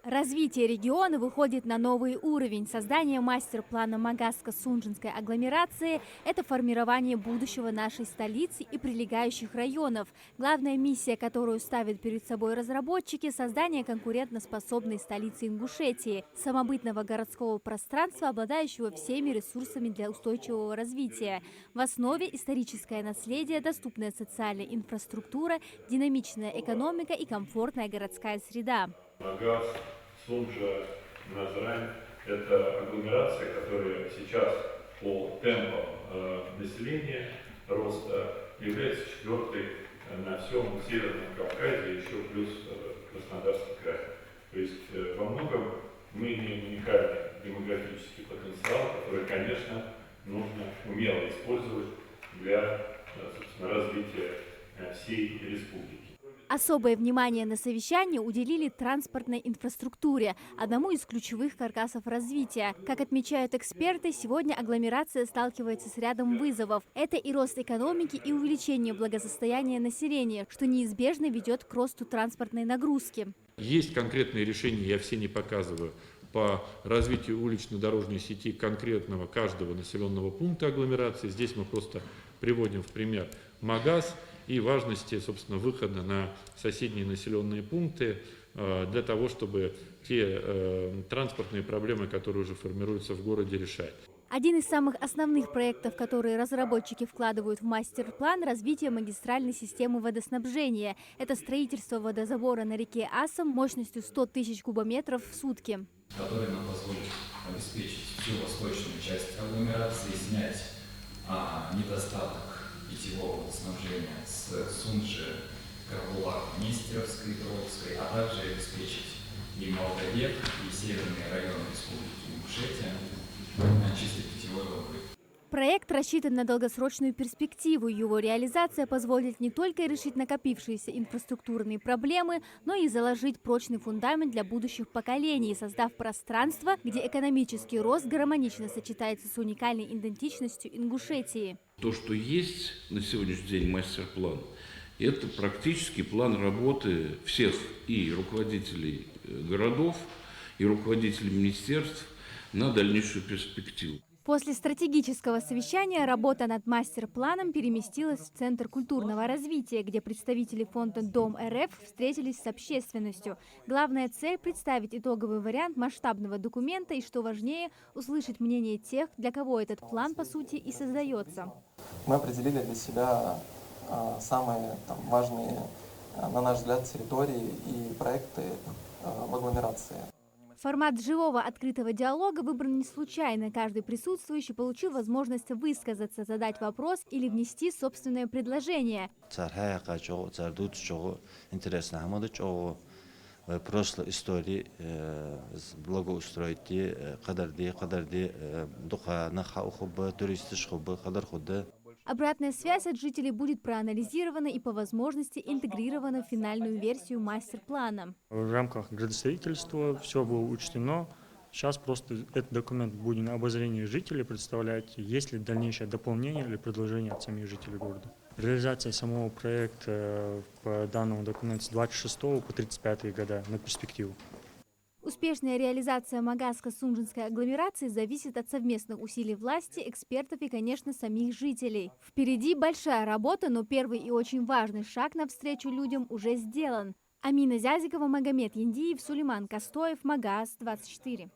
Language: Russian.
Развитие региона выходит на новый уровень. Создание мастер-плана Магаско-Сунжинской агломерации– это формирование будущего нашей столицы и прилегающих районов. Главная миссия, которую ставят перед собой разработчики– создание конкурентоспособной столицы Ингушетии, самобытного городского пространства, обладающего всеми ресурсами для устойчивого развития. В основе историческое наследие, доступная социальная инфраструктура, динамичная экономика и комфортная городская среда. Магаз, Сунжа, Назрань– это агломерация, которая сейчас по темпам населения роста является четвертой на всем Северном Кавказе, еще плюс Краснодарский край. То есть во многом мы имеем уникальный демографический потенциал, который, конечно, нужно умело использовать для собственно, развития всей республики. Особое внимание на совещании уделили транспортной инфраструктуре, одному из ключевых каркасов развития. Как отмечают эксперты, сегодня агломерация сталкивается с рядом вызовов. Это и рост экономики, и увеличение благосостояния населения, что неизбежно ведет к росту транспортной нагрузки. Есть конкретные решения, я все не показываю, по развитию улично-дорожной сети конкретного каждого населенного пункта агломерации. Здесь мы просто приводим в пример Магаз и важности, собственно, выхода на соседние населенные пункты для того, чтобы те транспортные проблемы, которые уже формируются в городе, решать. Один из самых основных проектов, которые разработчики вкладывают в мастер-план– развитие магистральной системы водоснабжения. Это строительство водозабора на реке Асом мощностью 100 тысяч кубометров в сутки. Который нам позволит обеспечить всю восточную часть агломерации, снять недостаток питьевого водоснабжения с Сунжи, Карабулак, Нестеровской, Троицкой, а также обеспечить и Молдовек, и северные районы Республики Ингушетия чистой питьевой водой. Проект рассчитан на долгосрочную перспективу. Его реализация позволит не только решить накопившиеся инфраструктурные проблемы, но и заложить прочный фундамент для будущих поколений, создав пространство, где экономический рост гармонично сочетается с уникальной идентичностью Ингушетии. То, что есть на сегодняшний день мастер-план, это практически план работы всех и руководителей городов, и руководителей министерств на дальнейшую перспективу. После стратегического совещания работа над мастер-планом переместилась в Центр культурного развития, где представители фонда «Дом РФ» встретились с общественностью. Главная цель – представить итоговый вариант масштабного документа и, что важнее, услышать мнение тех, для кого этот план, по сути, и создается. Мы определили для себя самые важные, на наш взгляд, территории и проекты в агломерации. Формат живого открытого диалога выбран не случайно. Каждый присутствующий получил возможность высказаться, задать вопрос или внести собственное предложение. Прошлой истории благоустройте, Обратная связь от жителей будет проанализирована и по возможности интегрирована в финальную версию мастер-плана. В рамках градостроительства все было учтено. Сейчас просто этот документ будет на обозрение жителей представлять, есть ли дальнейшее дополнение или предложение от самих жителей города. Реализация самого проекта по данному документу с 26 по 35 года на перспективу. Успешная реализация Магаско-Сунжинской агломерации зависит от совместных усилий власти, экспертов и, конечно, самих жителей. Впереди большая работа, но первый и очень важный шаг навстречу людям уже сделан. Амина Зязикова, Магомед Яндиев, Сулейман Костоев, Магас 24.